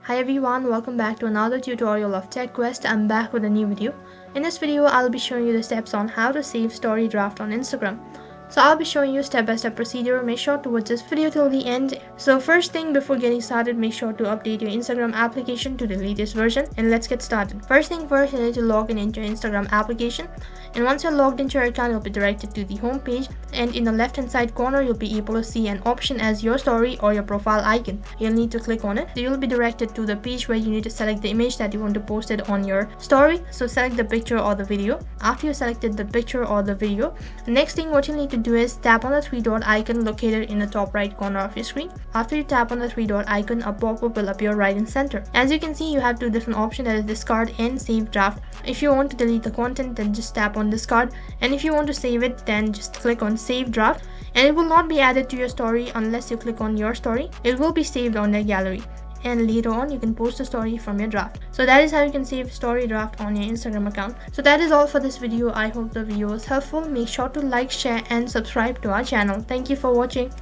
Hi everyone, welcome back to another tutorial of TechQuest. I'm back with a new video. In this video, I'll be showing you the steps on how to save story draft on Instagram. So I'll be showing you step-by-step procedure. Make sure to watch this video till the end. So first thing before getting started, make sure to update your Instagram application to the latest version, and let's get started. First thing first, you need to log in into your Instagram application, and once you're logged into your account, you'll be directed to the home page, and in the left hand side corner you'll be able to see an option as your story or your profile icon. You'll need to click on it. So you'll be directed to the page where you need to select the image that you want to post it on your story. So select the picture or the video. After you selected the picture or the video, the next thing what you need to do is tap on the three dot icon located in the top right corner of your screen. After you tap on the three dot icon, a pop-up will appear right in center. As you can see, you have two different options, that is discard and save draft. If you want to delete the content, then just tap on discard, and if you want to save it, then just click on save draft, and it will not be added to your story unless you click on your story. It will be saved on their gallery, and later on you can post a story from your draft. So that is how you can save story draft on your Instagram account. So that is all for this video. I hope the video was helpful. Make sure to like, share and subscribe to our channel. Thank you for watching.